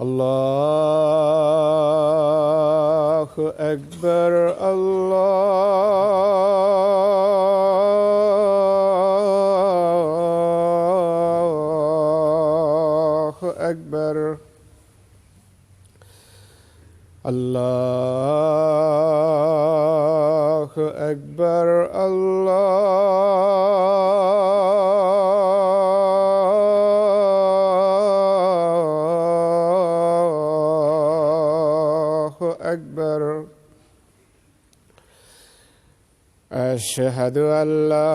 الله أكبر الله أكبر الله أكبر الله أكبر أشهد أن لا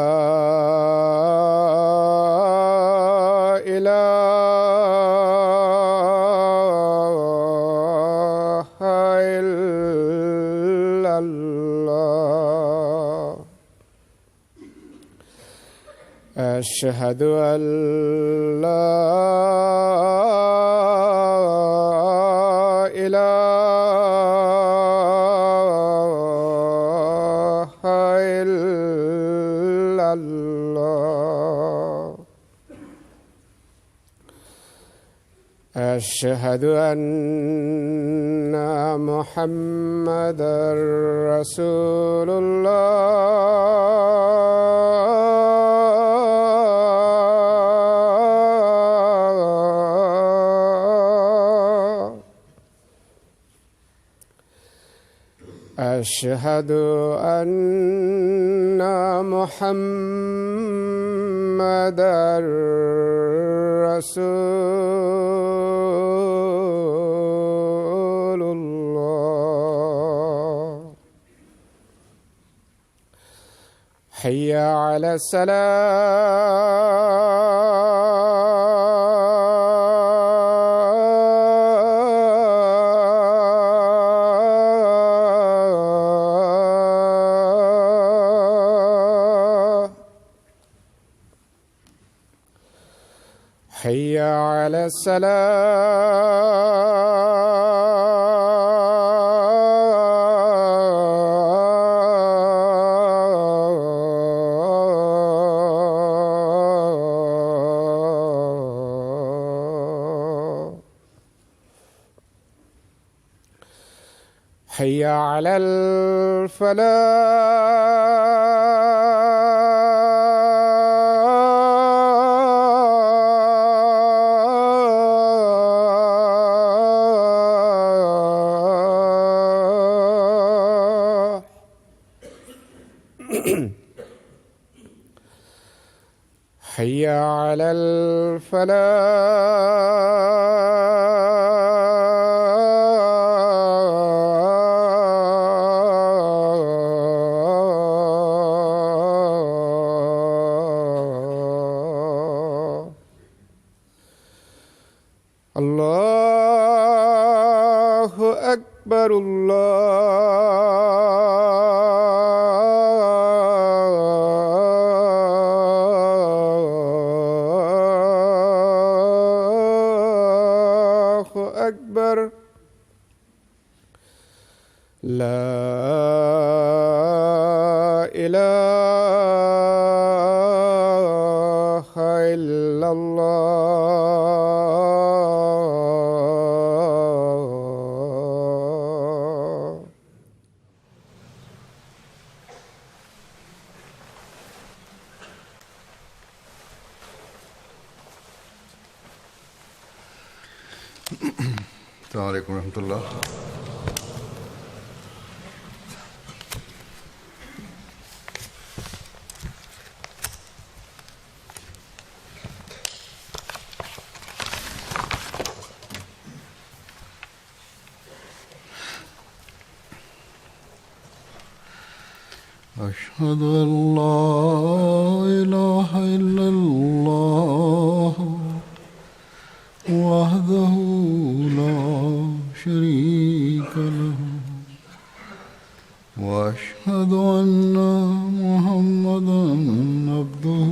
إله إلا الله أشهد أن لا إله إلا الله أشهد أن محمدًا رسول الله أشهد أن محمدًا رسول الله حي على الصلاة حي على الصلاة حي على الفلاح حي على الفلاح الله أكبر الله أكبر لا إله إلا الله السلام علیکم ورحمۃ اللہ. أشهد أن لا إله إلا الله وحده لا شريك له وأشهد أن محمدًا عبده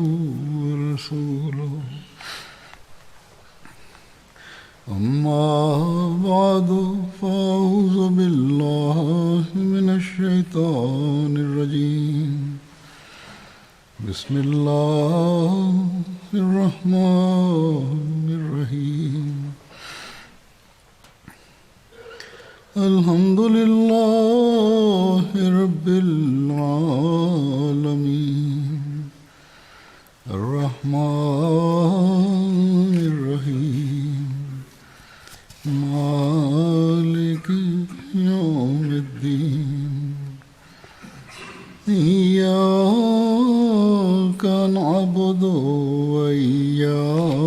ورسوله. أما بعد فأعوذ بالله من الشيطان الرجيم. بسم الله الرحمن الرحيم. الحمد لله رب العالمين الرحمن الرحيم مالك يوم الدين إياك نعبد وإياك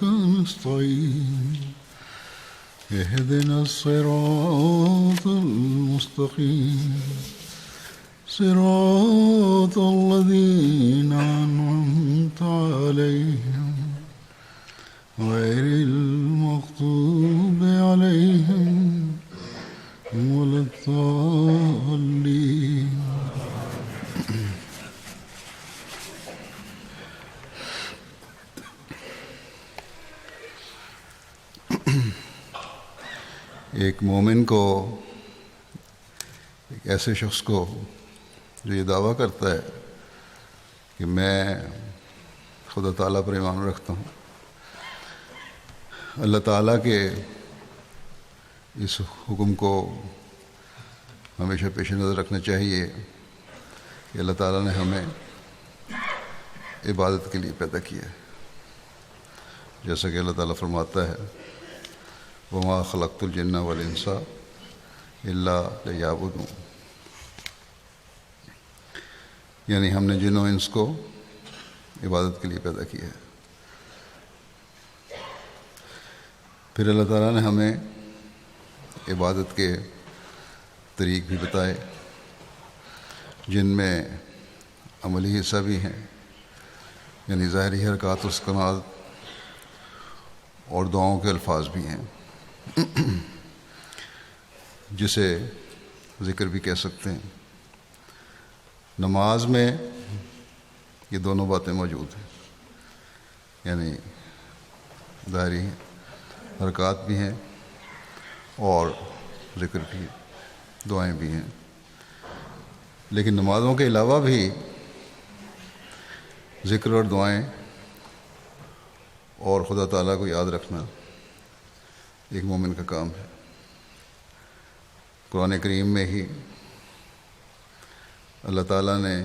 نستعين اهدنا الصراط المستقيم صراط الذين أنعمت عليهم غير المغضوب عليهم ولا الضالين. ایک مومن کو، ایک ایسے شخص کو جو یہ دعویٰ کرتا ہے کہ میں خدا تعالیٰ پر ایمان رکھتا ہوں، اللہ تعالیٰ کے اس حکم کو ہمیشہ پیش نظر رکھنا چاہیے کہ اللہ تعالیٰ نے ہمیں عبادت کے لیے پیدا کیا ہے، جیسا کہ اللہ تعالیٰ فرماتا ہے وَمَا خَلَقْتُ الْجِنَّ وَالْإِنسَ إِلَّا لِيَعْبُدُونِ، یعنی ہم نے جن و انس کو عبادت کے لیے پیدا کیا ہے۔ پھر اللہ تعالیٰ نے ہمیں عبادت کے طریق بھی بتائے جن میں عملی حصہ بھی ہیں، یعنی ظاہری حرکات و سکنات اور دعاؤں کے الفاظ بھی ہیں، جسے ذکر بھی کہہ سکتے ہیں۔ نماز میں یہ دونوں باتیں موجود ہیں، یعنی ظاہری حرکات بھی ہیں اور ذکر بھی، دعائیں بھی ہیں۔ لیکن نمازوں کے علاوہ بھی ذکر اور دعائیں اور خدا تعالیٰ کو یاد رکھنا ایک مومن کا کام ہے۔ قرآن کریم میں ہی اللہ تعالیٰ نے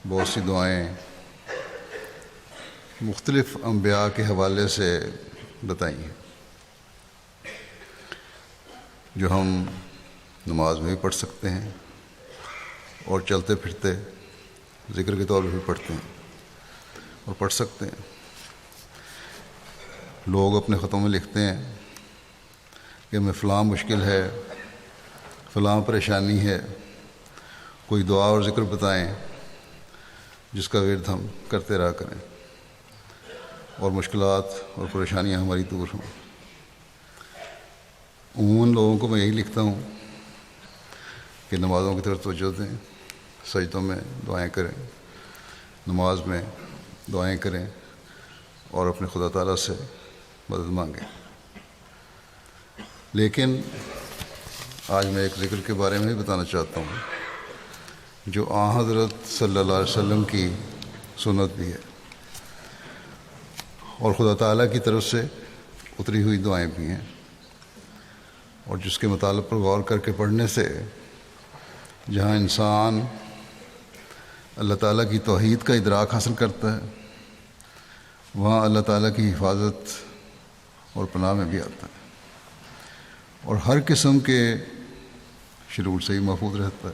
بہت سی دعائیں مختلف انبیاء کے حوالے سے بتائی ہیں، جو ہم نماز میں بھی پڑھ سکتے ہیں اور چلتے پھرتے ذکر کے طور پہ بھی پڑھتے ہیں اور پڑھ سکتے ہیں۔ لوگ اپنے خطوں میں لکھتے ہیں کہ ہمیں فلاں مشکل ہے، فلاں پریشانی ہے، کوئی دعا اور ذکر بتائیں جس کا ورد ہم کرتے رہا کریں اور مشکلات اور پریشانیاں ہماری دور ہوں۔ عموماً لوگوں کو میں یہی لکھتا ہوں کہ نمازوں کی طرف توجہ دیں، سجدوں میں دعائیں کریں، نماز میں دعائیں کریں اور اپنے خدا تعالیٰ سے مدد مانگیں۔ لیکن آج میں ایک ذکر کے بارے میں بھی بتانا چاہتا ہوں جو آن حضرت صلی اللہ علیہ وسلم کی سنت بھی ہے اور خدا تعالیٰ کی طرف سے اتری ہوئی دعائیں بھی ہیں، اور جس کے مطالب پر غور کر کے پڑھنے سے جہاں انسان اللہ تعالیٰ کی توحید کا ادراک حاصل کرتا ہے، وہاں اللہ تعالیٰ کی حفاظت اور پناہ میں بھی آتا ہے، اور ہر قسم کے شرور سے ہی محفوظ رہتا ہے۔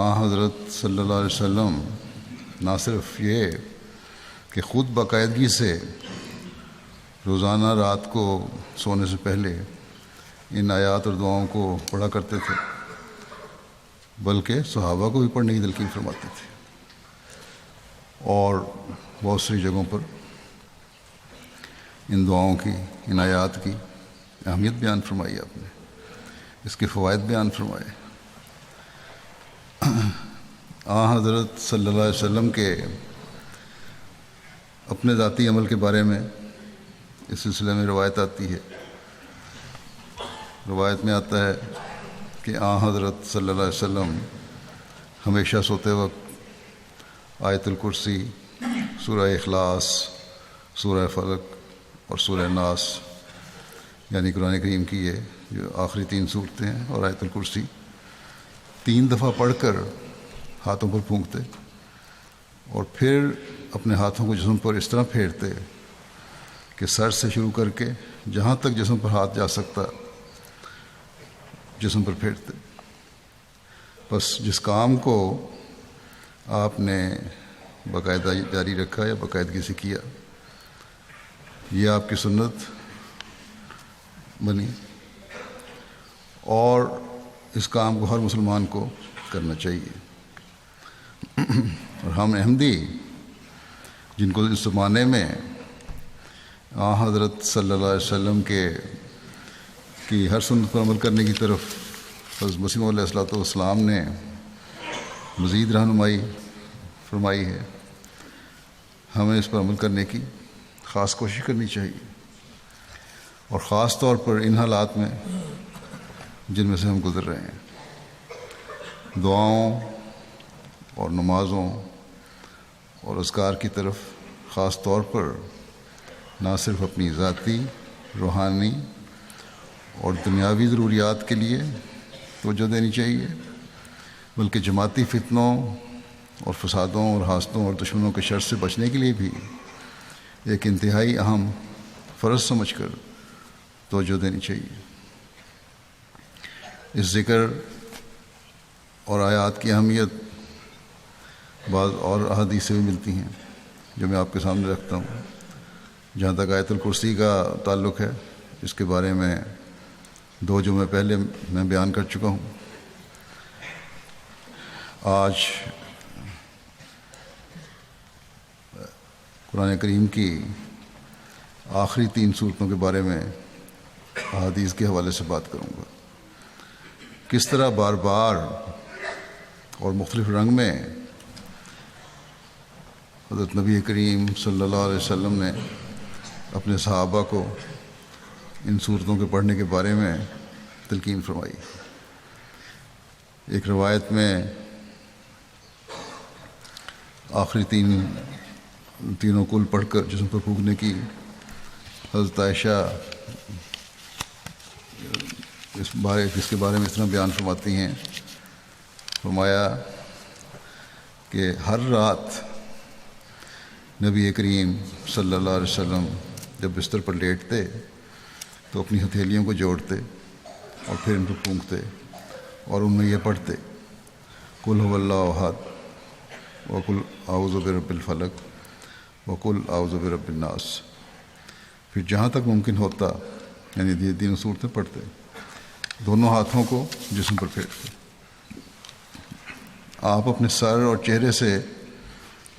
آن حضرت صلی اللہ علیہ وسلم نہ صرف یہ کہ خود باقاعدگی سے روزانہ رات کو سونے سے پہلے ان آیات اور دعاؤں کو پڑھا کرتے تھے، بلکہ صحابہ کو بھی پڑھنے کی تلقین فرماتے تھے، اور بہت سی جگہوں پر ان دعاؤں کی، ان آیات کی اہمیت بیان فرمائی آپ نے، اس کے فوائد بیان فرمائے۔ آن حضرت صلی اللہ علیہ وسلم کے اپنے ذاتی عمل کے بارے میں اس سلسلے میں روایت آتی ہے۔ روایت میں آتا ہے کہ آن حضرت صلی اللہ علیہ وسلم ہمیشہ سوتے وقت آیت الکرسی، سورہ اخلاص، سورہ فلق اور سورہ ناس یعنی قرآن کریم کی یہ جو آخری 3 صورتیں ہیں اور آیت الکرسی 3 دفعہ پڑھ کر ہاتھوں پر پھونکتے اور پھر اپنے ہاتھوں کو جسم پر اس طرح پھیرتے کہ سر سے شروع کر کے جہاں تک جسم پر ہاتھ جا سکتا جسم پر پھیرتے. بس جس کام کو آپ نے باقاعدہ جاری رکھا یا باقاعدگی سے کیا، یہ آپ کی سنت بنی، اور اس کام کو ہر مسلمان کو کرنا چاہیے. اور ہم احمدی جن کو اس زمانے میں حضرت صلی اللہ علیہ وسلم کی ہر سنت پر عمل کرنے کی طرف حضرت مسیح علیہ السلام نے مزید رہنمائی فرمائی ہے، ہمیں اس پر عمل کرنے کی خاص کوشش کرنی چاہیے، اور خاص طور پر ان حالات میں جن میں سے ہم گزر رہے ہیں. دعاؤں اور نمازوں اور اذکار کی طرف خاص طور پر نہ صرف اپنی ذاتی، روحانی اور دنیاوی ضروریات کے لیے توجہ دینی چاہیے، بلکہ جماعتی فتنوں اور فسادوں اور حاسدوں اور دشمنوں کے شر سے بچنے کے لیے بھی ایک انتہائی اہم فرض سمجھ کر توجہ دینی چاہیے. اس ذکر اور آیات کی اہمیت بعض اور احادیث سے بھی ملتی ہیں جو میں آپ کے سامنے رکھتا ہوں. جہاں تک آیت الکرسی کا تعلق ہے، اس کے بارے میں 2 جمعے پہلے میں بیان کر چکا ہوں. آج قرآن کریم کی آخری 3 صورتوں کے بارے میں احادیث کے حوالے سے بات کروں گا. کس طرح بار بار اور مختلف رنگ میں حضرت نبی کریم صلی اللہ علیہ وسلم نے اپنے صحابہ کو ان صورتوں کے پڑھنے کے بارے میں تلقین فرمائی. ایک روایت میں آخری تینوں کل پڑھ کر جسم پر پھونکنے کی حضرت عائشہ اس کے بارے میں اس طرح بیان فرماتی ہیں. فرمایا کہ ہر رات نبی کریم صلی اللہ علیہ وسلم جب بستر پر لیٹتے تو اپنی ہتھیلیوں کو جوڑتے اور پھر ان کو پھونکتے اور ان میں یہ پڑھتے قل هو اللہ احد وقل اعوذ برب الفلق وقل اعوذ برب الناس. پھر جہاں تک ممکن ہوتا یعنی 3 صورتیں پڑھتے، دونوں ہاتھوں کو جسم پر پھیرتے. آپ اپنے سر اور چہرے سے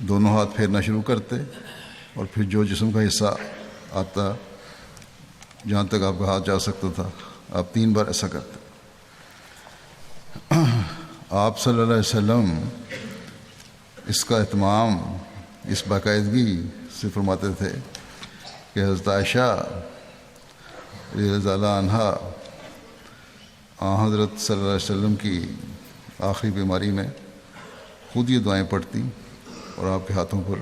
دونوں ہاتھ پھیرنا شروع کرتے اور پھر جو جسم کا حصہ آتا جہاں تک آپ کا ہاتھ جا سکتا تھا آپ 3 بار ایسا کرتے. آپ صلی اللہ علیہ وسلم اس کا اہتمام اس باقاعدگی سے فرماتے تھے کہ حضرت عائشہ رضی اللہ عنہا حضرت صلی اللہ علیہ وسلم کی آخری بیماری میں خود یہ دعائیں پڑھتی اور آپ کے ہاتھوں پر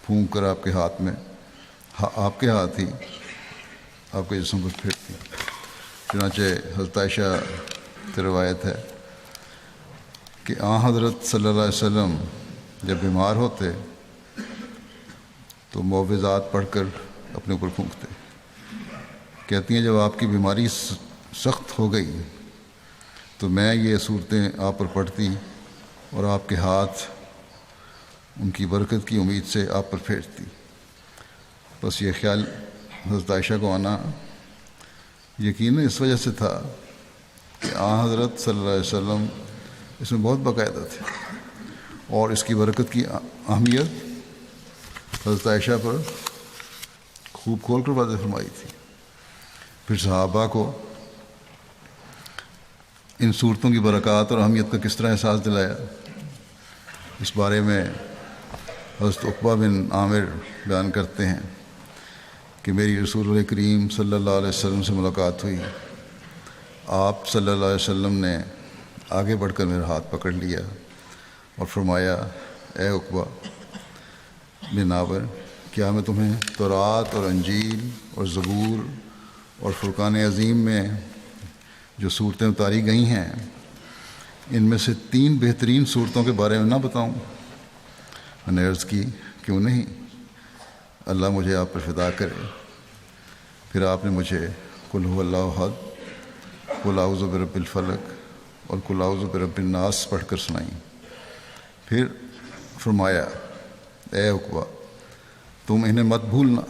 پھونک کر آپ کے ہاتھ میں آپ کے ہاتھ ہی آپ کے جسم پر پھیرتی. چنانچہ حضرت عائشہ کی روایت ہے کہ حضرت صلی اللہ علیہ وسلم جب بیمار ہوتے تو معوذات پڑھ کر اپنے اوپر پھونکتے. کہتی ہیں جب آپ کی بیماری سخت ہو گئی تو میں یہ صورتیں آپ پر پڑھتی اور آپ کے ہاتھ ان کی برکت کی امید سے آپ پر پھیرتی. بس یہ خیال حضرت عائشہ کو آنا یقیناً اس وجہ سے تھا کہ حضرت صلی اللہ علیہ وسلم اس میں بہت باقاعدہ تھے اور اس کی برکت کی اہمیت حضرت عائشہ پر خوب کھول کر واضح فرمائی تھی. پھر صحابہ کو ان صورتوں کی برکات اور اہمیت کا کس طرح احساس دلایا، اس بارے میں حضرت عقبہ بن عامر بیان کرتے ہیں کہ میری رسول اللہ کریم صلی اللہ علیہ وسلم سے ملاقات ہوئی. آپ صلی اللہ علیہ وسلم نے آگے بڑھ کر میرا ہاتھ پکڑ لیا اور فرمایا اے عقبہ بن عامر، کیا میں تمہیں تورات اور انجیل اور زبور اور فرقان عظیم میں جو صورتیں اتاری گئی ہیں ان میں سے 3 بہترین صورتوں کے بارے میں نہ بتاؤں؟ میں نے عرض کی کیوں نہیں، اللہ مجھے آپ پر فدا کرے۔ پھر آپ نے مجھے قل هو اللہ احد، قل اعوذ برب الفلق اور قل اعوذ برب الناس پڑھ کر سنائیں۔ پھر فرمایا اے عقبہ تم انہیں مت بھولنا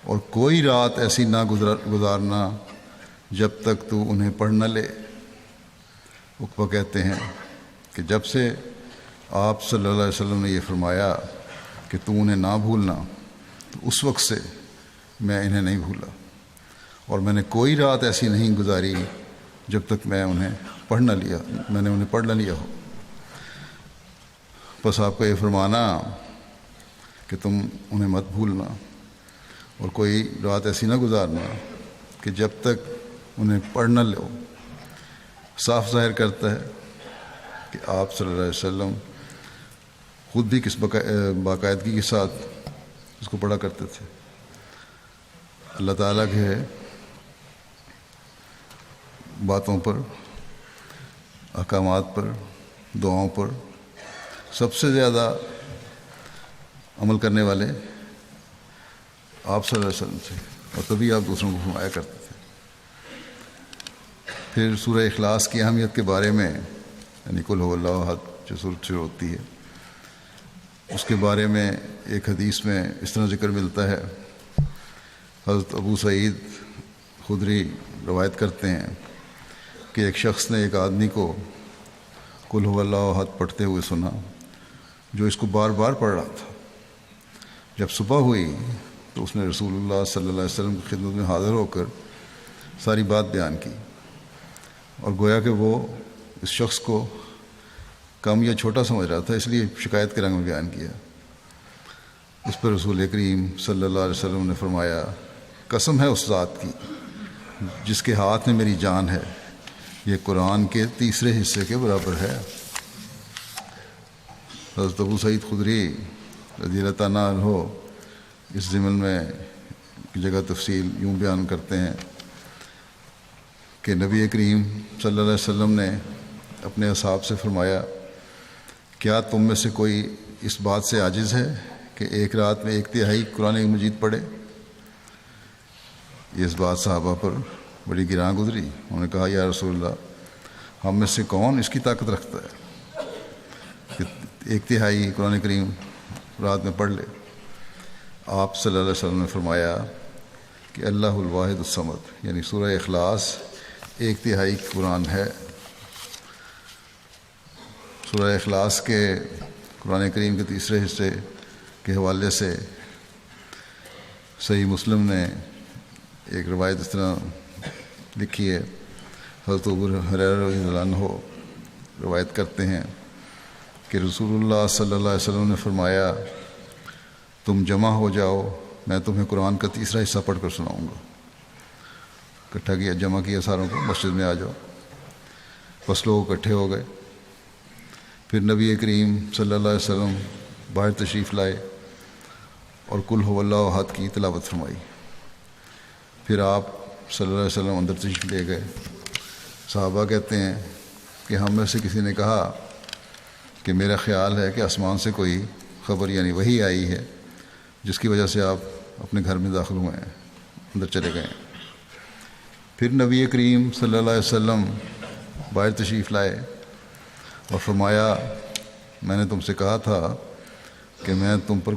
اور کوئی رات ایسی نہ گزارنا جب تک تو انہیں پڑھ نہ لے۔ عقبہ کہتے ہیں کہ جب سے آپ صلی اللہ علیہ وسلم نے یہ فرمایا کہ تو انہیں نہ بھولنا تو اس وقت سے میں انہیں نہیں بھولا، اور میں نے کوئی رات ایسی نہیں گزاری جب تک میں نے انہیں پڑھ نہ لیا ہو۔ بس آپ کا یہ فرمانا کہ تم انہیں مت بھولنا اور کوئی رات ایسی نہ گزارنا کہ جب تک انہیں پڑھ نہ لو، صاف ظاہر کرتا ہے کہ آپ صلی اللہ علیہ وسلم خود بھی کس باقاعدگی کے ساتھ اس کو پڑھا کرتے تھے۔ اللہ تعالیٰ کے باتوں پر، احکامات پر، دعاؤں پر سب سے زیادہ عمل کرنے والے آپ صلی اللہ علیہ وسلم تھے، اور تبھی آپ دوسروں کو فرمایا کرتے تھے۔ پھر سورہ اخلاص کی اہمیت کے بارے میں، یعنی قل هو اللہ احد جو سورت شروع ہوتی ہے، اس کے بارے میں ایک حدیث میں اس طرح ذکر ملتا ہے۔ حضرت ابو سعید خدری روایت کرتے ہیں کہ ایک شخص نے ایک آدمی کو قل هو اللہ احد پڑھتے ہوئے سنا جو اس کو بار بار پڑھ رہا تھا۔ جب صبح ہوئی تو اس نے رسول اللہ صلی اللہ علیہ وسلم کی خدمت میں حاضر ہو کر ساری بات بیان کی، اور گویا کہ وہ اس شخص کو کم یا چھوٹا سمجھ رہا تھا، اس لیے شکایت کے رنگ میں بیان کیا۔ اس پر رسول کریم صلی اللہ علیہ وسلم نے فرمایا قسم ہے اس ذات کی جس کے ہاتھ میں میری جان ہے، یہ قرآن کے تیسرے حصے کے برابر ہے۔ حضرت ابو سعید خدری رضی اللہ تعالیٰ عنہ اس ضمن میں جگہ تفصیل یوں بیان کرتے ہیں کہ نبی کریم صلی اللہ علیہ وسلم نے اپنے اصحاب سے فرمایا کیا تم میں سے کوئی اس بات سے عاجز ہے کہ ایک رات میں 1/3 قرآن مجید پڑھے؟ اس بات صحابہ پر بڑی گراں گزری۔ انہوں نے کہا یا رسول اللہ ہم میں سے کون اس کی طاقت رکھتا ہے کہ 1/3 قرآن کریم رات میں پڑھ لے؟ آپ صلی اللہ علیہ وسلم نے فرمایا کہ اللہ الواحد الصمد، یعنی سورہ اخلاص 1/3 قرآن ہے۔ سورہ اخلاص کے قرآن کریم کے تیسرے حصے کے حوالے سے صحیح مسلم نے ایک روایت اس طرح لکھی ہے۔ حضرت ابو ہریرہ رضی اللہ عنہ روایت کرتے ہیں کہ رسول اللہ صلی اللہ علیہ وسلم نے فرمایا تم جمع ہو جاؤ، میں تمہیں قرآن کا تیسرا حصہ پڑھ کر سناؤں گا۔ اکٹھا کیا، جمع کیا ساروں کو، مسجد میں آ جاؤ۔ بس لوگ اکٹھے ہو گئے۔ پھر نبی کریم صلی اللہ علیہ وسلم باہر تشریف لائے اور قل هو اللہ احد کی تلاوت فرمائی۔ پھر آپ صلی اللہ علیہ وسلم اندر تشریف لے گئے۔ صحابہ کہتے ہیں کہ ہم میں سے کسی نے کہا کہ میرا خیال ہے کہ آسمان سے کوئی خبر یعنی وحی آئی ہے جس کی وجہ سے آپ اپنے گھر میں داخل ہوئے ہیں، اندر چلے گئے ہیں۔ پھر نبی کریم صلی اللہ علیہ وسلم باہر تشریف لائے اور فرمایا میں نے تم سے کہا تھا کہ میں تم پر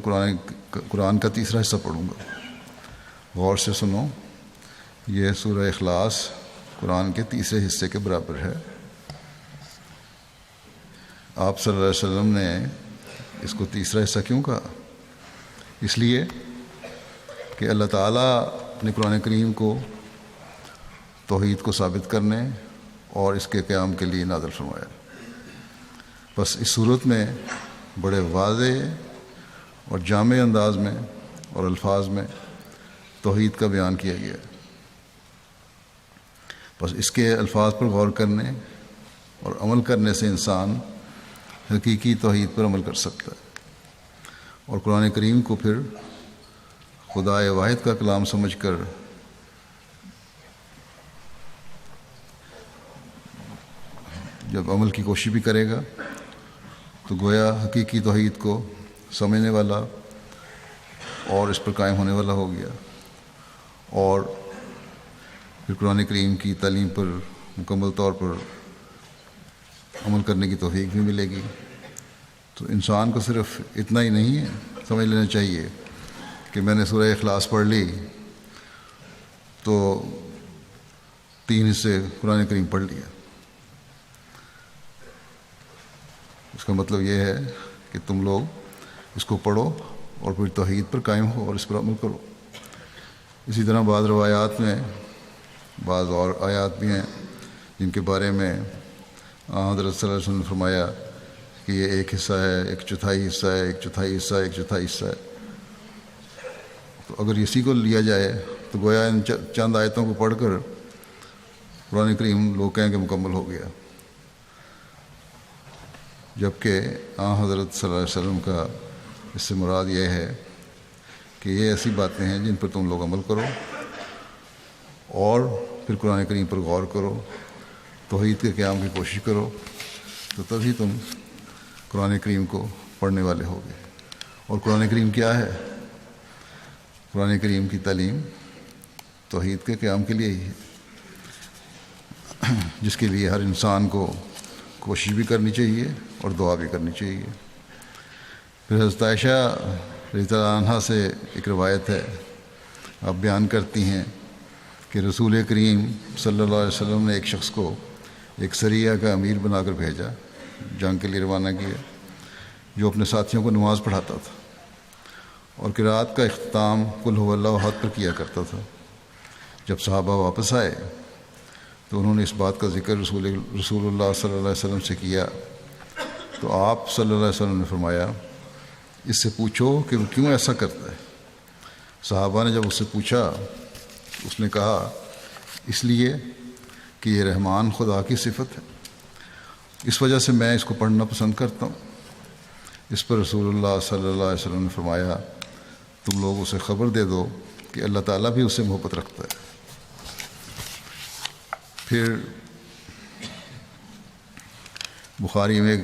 قرآن کا تیسرا حصہ پڑھوں گا۔ غور سے سنو، یہ سورہ اخلاص قرآن کے تیسرے حصے کے برابر ہے۔ آپ صلی اللہ علیہ وسلم نے اس کو تیسرا حصہ کیوں کہا؟ اس لیے کہ اللہ تعالیٰ نے قرآن کریم کو توحید کو ثابت کرنے اور اس کے قیام کے لیے نازل فرمایا۔ بس اس صورت میں بڑے واضح اور جامع انداز میں اور الفاظ میں توحید کا بیان کیا گیا ہے۔ بس اس کے الفاظ پر غور کرنے اور عمل کرنے سے انسان حقیقی توحید پر عمل کر سکتا ہے، اور قرآن کریم کو پھر خدائے واحد کا کلام سمجھ کر جب عمل کی کوشش بھی کرے گا تو گویا حقیقی توحید کو سمجھنے والا اور اس پر قائم ہونے والا ہو گیا، اور پھر قرآن کریم کی تعلیم پر مکمل طور پر عمل کرنے کی توفیق بھی ملے گی۔ تو انسان کو صرف اتنا ہی نہیں ہے سمجھ لینا چاہیے کہ میں نے سورہ اخلاص پڑھ لی تو 3 حصے قرآن کریم پڑھ لیا۔ اس کا مطلب یہ ہے کہ تم لوگ اس کو پڑھو اور پھر توحید پر قائم ہو اور اس پر عمل کرو۔ اسی طرح بعض روایات میں بعض اور آیات بھی ہیں جن کے بارے میں حضرت صلی اللہ علیہ وسلم نے فرمایا کہ یہ 1 حصہ ہے، 1/4 حصہ ہے، 1/4 حصہ ہے، 1/4 حصہ ہے۔ تو اگر اسی کو لیا جائے تو گویا ان چند آیتوں کو پڑھ کر قرآن کریم لوگ کہیں کہ مکمل ہو گیا، جبکہ حضرت صلی اللہ علیہ وسلم کا اس سے مراد یہ ہے کہ یہ ایسی باتیں ہیں جن پر تم لوگ عمل کرو اور پھر قرآن کریم پر غور کرو، توحید کے قیام کی کوشش کرو، تو تبھی تم قرآن کریم کو پڑھنے والے ہوگے۔ اور قرآن کریم کیا ہے؟ قرآن کریم کی تعلیم توحید کے قیام کے لیے ہی ہے، جس کے لیے ہر انسان کو کوشش بھی کرنی چاہیے اور دعا بھی کرنی چاہیے۔ پھر حضرت عائشہ رضی اللہ عنہا سے ایک روایت ہے، آپ بیان کرتی ہیں کہ رسول کریم صلی اللہ علیہ وسلم نے ایک شخص کو ایک سریہ کا امیر بنا کر بھیجا، جنگ کے لیے روانہ کیا، جو اپنے ساتھیوں کو نماز پڑھاتا تھا اور قرات کا اختتام قل هو اللہ احد پر کیا کرتا تھا۔ جب صحابہ واپس آئے تو انہوں نے اس بات کا ذکر رسول اللہ صلی اللہ علیہ وسلم سے کیا، تو آپ صلی اللہ علیہ وسلم نے فرمایا اس سے پوچھو کہ وہ کیوں ایسا کرتا ہے۔ صحابہ نے جب اس سے پوچھا اس نے کہا اس لیے کہ یہ رحمان خدا کی صفت ہے، اس وجہ سے میں اس کو پڑھنا پسند کرتا ہوں۔ اس پر رسول اللہ صلی اللہ علیہ وسلم نے فرمایا تم لوگ اسے خبر دے دو کہ اللہ تعالیٰ بھی اس سے محبت رکھتا ہے۔ پھر بخاری میں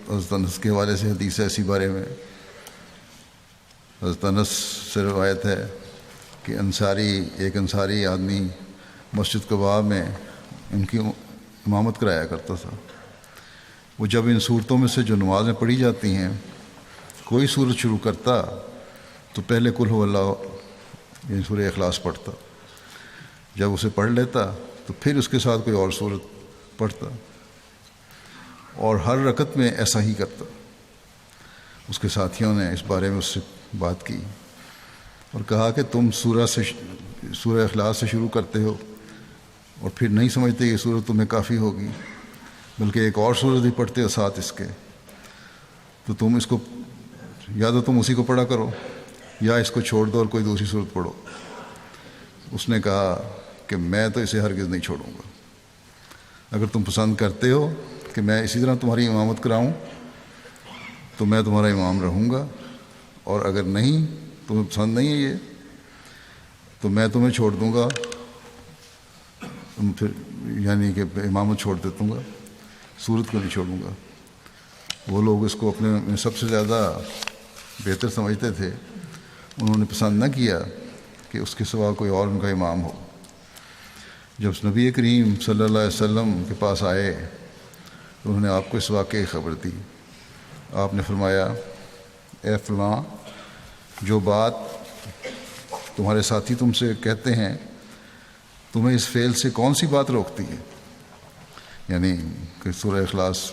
حضرت انس کے حوالے سے حدیث ہے اسی بارے میں۔ حضرت انس سے روایت ہے کہ ایک انصاری آدمی مسجد قباء میں ان کی امامت کرایا کرتا تھا۔ وہ جب ان صورتوں میں سے جو نمازیں پڑھی جاتی ہیں کوئی صورت شروع کرتا تو پہلے قل هو اللہ یعنی سورہ اخلاص پڑھتا، جب اسے پڑھ لیتا تو پھر اس کے ساتھ کوئی اور صورت پڑھتا، اور ہر رکعت میں ایسا ہی کرتا۔ اس کے ساتھیوں نے اس بارے میں اس سے بات کی اور کہا کہ تم سورہ اخلاص سے شروع کرتے ہو اور پھر نہیں سمجھتے یہ صورت تمہیں کافی ہوگی، بلکہ ایک اور صورت بھی پڑھتے ہو ساتھ اس کے، تو تم اس کو یا تو تم اسی کو پڑھا کرو یا اس کو چھوڑ دو اور کوئی دوسری صورت پڑھو۔ اس نے کہا کہ میں تو اسے ہرگز نہیں چھوڑوں گا، اگر تم پسند کرتے ہو کہ میں اسی طرح تمہاری امامت کراؤں تو میں تمہارا امام رہوں گا، اور اگر نہیں تمہیں پسند نہیں ہے یہ تو میں تمہیں چھوڑ دوں گا، پھر یعنی کہ امامت چھوڑ دیتا ہوں گا، صورت کو نہیں چھوڑوں گا۔ وہ لوگ اس کو اپنے میں سب سے زیادہ بہتر سمجھتے تھے، انہوں نے پسند نہ کیا کہ اس کے سوا کوئی اور ان کا امام ہو۔ جب نبی کریم صلی اللہ علیہ وسلم کے پاس آئے تو انہوں نے آپ کو اس واقعے کی خبر دی۔ آپ نے فرمایا اے فلاں، جو بات تمہارے ساتھی تم سے کہتے ہیں تمہیں اس فعل سے کون سی بات روکتی ہے، یعنی کہ سورہ اخلاص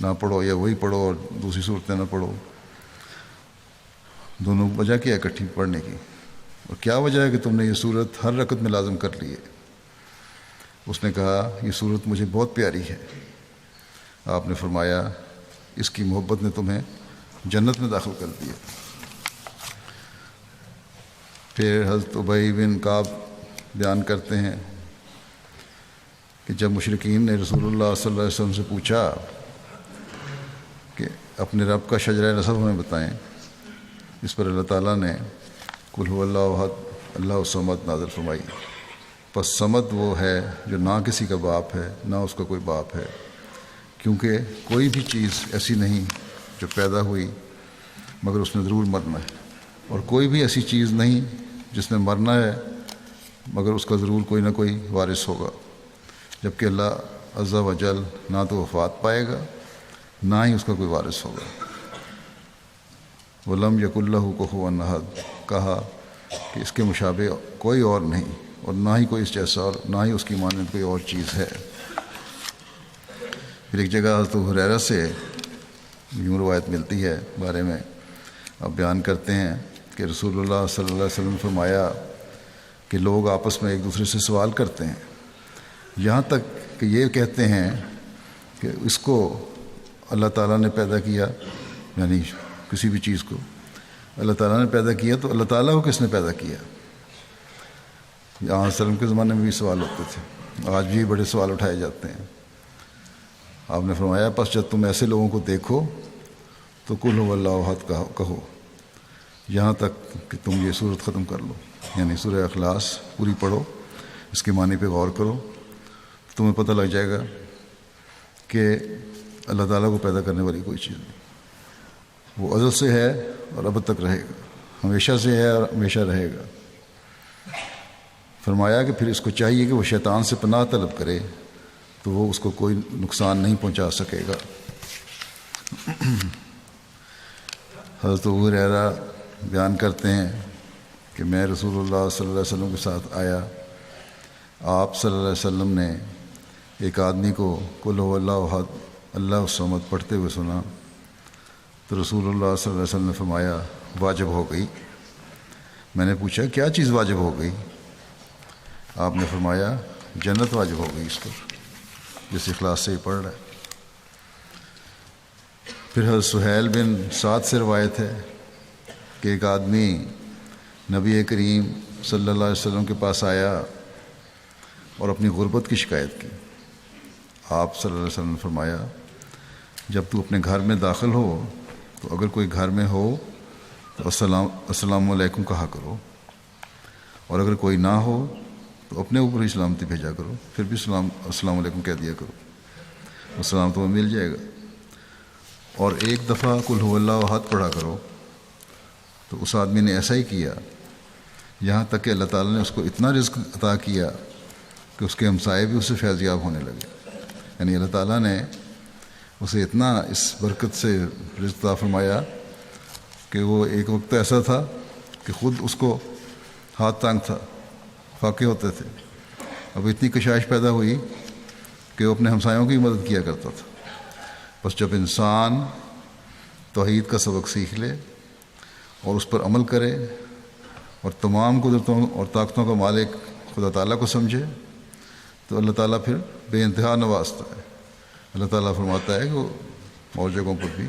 نہ پڑھو یا وہی پڑھو اور دوسری صورتیں نہ پڑھو، دونوں وجہ کیا اکٹھی پڑھنے کی، اور کیا وجہ ہے کہ تم نے یہ صورت ہر رکعت میں لازم کر لی ہے؟ اس نے کہا یہ صورت مجھے بہت پیاری ہے۔ آپ نے فرمایا اس کی محبت نے تمہیں جنت میں داخل کر دیا۔ پھر حضرت ابی بن کعب بیان کرتے ہیں کہ جب مشرکین نے رسول اللہ صلی اللہ علیہ وسلم سے پوچھا کہ اپنے رب کا شجرہ نسب ہمیں بتائیں، اس پر اللہ تعالیٰ نے قل هو اللہ احد اللہ الصمد نازل فرمائی۔ پس صمد وہ ہے جو نہ کسی کا باپ ہے نہ اس کا کوئی باپ ہے، کیونکہ کوئی بھی چیز ایسی نہیں جو پیدا ہوئی مگر اس نے ضرور مرنا ہے، اور کوئی بھی ایسی چیز نہیں جس نے مرنا ہے مگر اس کا ضرور کوئی نہ کوئی وارث ہوگا، جبکہ اللہ عز و جل نہ تو وفات پائے گا نہ ہی اس کا کوئی وارث ہوگا۔ وَلَمْ يَكُنْ لَهُ كُفُوًا أَحَدٌ، کہا کہ اس کے مشابہ کوئی اور نہیں، اور نہ ہی کوئی اس جیسا، اور نہ ہی اس کی مانند کوئی اور چیز ہے۔ پھر ایک جگہ حضرت ہریرہ سے یوں روایت ملتی ہے بارے میں، اب بیان کرتے ہیں کہ رسول اللہ صلی اللہ علیہ وسلم نے فرمایا کہ لوگ آپس میں ایک دوسرے سے سوال کرتے ہیں، یہاں تک کہ یہ کہتے ہیں کہ اس کو اللہ تعالیٰ نے پیدا کیا، یعنی کسی بھی چیز کو اللہ تعالیٰ نے پیدا کیا تو اللہ تعالیٰ کو کس نے پیدا کیا۔ یہاں وسلم کے زمانے میں بھی سوال ہوتے تھے، آج بھی بڑے سوال اٹھائے جاتے ہیں۔ آپ نے فرمایا پس جب تم ایسے لوگوں کو دیکھو تو قل هو اللہ احد کہو، یہاں تک کہ تم یہ صورت ختم کر لو، یعنی سورہ اخلاص پوری پڑھو، اس کے معنی پہ غور کرو، تمہیں پتہ لگ جائے گا کہ اللہ تعالیٰ کو پیدا کرنے والی کوئی چیز نہیں، وہ ازل سے ہے اور اب تک رہے گا، ہمیشہ سے ہے اور ہمیشہ رہے گا۔ فرمایا کہ پھر اس کو چاہیے کہ وہ شیطان سے پناہ طلب کرے تو وہ اس کو کوئی نقصان نہیں پہنچا سکے گا۔ حضرت ابو ہریرہ بیان کرتے ہیں کہ میں رسول اللہ صلی اللہ علیہ وسلم کے ساتھ آیا، آپ صلی اللہ علیہ وسلم نے ایک آدمی کو قل هو اللہ احد اللہ الصمد پڑھتے ہوئے سنا، تو رسول اللہ صلی اللہ علیہ وسلم نے فرمایا واجب ہو گئی۔ میں نے پوچھا کیا چیز واجب ہو گئی؟ آپ نے فرمایا جنت واجب ہو گئی اس پر، جس اخلاص سے ہی پڑھ رہا ہے۔ پھر حضرت سہیل بن سعد سے روایت ہے کہ ایک آدمی نبی کریم صلی اللہ علیہ وسلم کے پاس آیا اور اپنی غربت کی شکایت کی۔ آپ صلی اللہ علیہ وسلم نے فرمایا جب تو اپنے گھر میں داخل ہو تو اگر کوئی گھر میں ہو تو السلام علیکم کہا کرو، اور اگر کوئی نہ ہو تو اپنے اوپر ہی سلامتی بھیجا کرو، پھر بھی السلام علیکم کہہ دیا کرو، السلام تمہیں مل جائے گا۔ اور ایک دفعہ قل هو اللہ احد پڑھا کرو۔ تو اس آدمی نے ایسا ہی کیا، یہاں تک کہ اللہ تعالیٰ نے اس کو اتنا رزق عطا کیا کہ اس کے ہمسائے بھی اس سے فیض یاب ہونے لگے، یعنی اللہ تعالیٰ نے اسے اتنا اس برکت سے رزق عطا فرمایا کہ وہ ایک وقت ایسا تھا کہ خود اس کو ہاتھ تانگ تھا، فاقے ہوتے تھے، اب اتنی کشائش پیدا ہوئی کہ وہ اپنے ہمسایوں کی مدد کیا کرتا تھا۔ بس جب انسان توحید کا سبق سیکھ لے اور اس پر عمل کرے اور تمام قدرتوں اور طاقتوں کا مالک خدا تعالیٰ کو سمجھے تو اللہ تعالیٰ پھر بے انتہا نوازتا ہے۔ اللہ تعالیٰ فرماتا ہے کہ وہ اور جگہوں پر بھی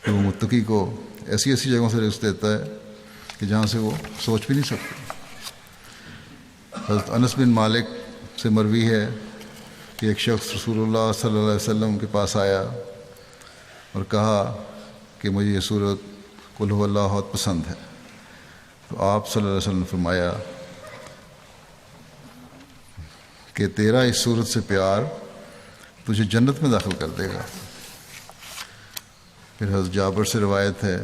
کہ وہ متقی کو ایسی ایسی جگہوں سے رزق دیتا ہے کہ جہاں سے وہ سوچ بھی نہیں سکتے۔ حضرت انس بن مالک سے مروی ہے کہ ایک شخص رسول اللہ صلی اللہ علیہ وسلم کے پاس آیا اور کہا کہ مجھے یہ صورت قل هو اللہ احد پسند ہے، تو آپ صلی اللہ علیہ وسلم نے فرمایا کہ تیرا اس صورت سے پیار تجھے جنت میں داخل کر دے گا۔ پھر حضرت جابر سے روایت ہے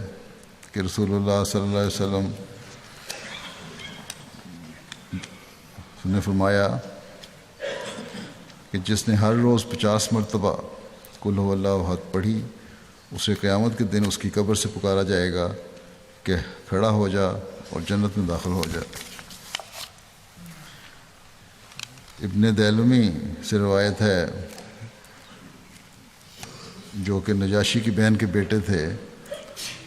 کہ رسول اللہ صلی اللہ علیہ وسلم نے فرمایا کہ جس نے ہر روز 50 مرتبہ قل هو اللہ احد پڑھی اسے قیامت کے دن اس کی قبر سے پکارا جائے گا کہ کھڑا ہو جا اور جنت میں داخل ہو جا۔ ابن دیلمی سے روایت ہے جو کہ نجاشی کی بہن کے بیٹے تھے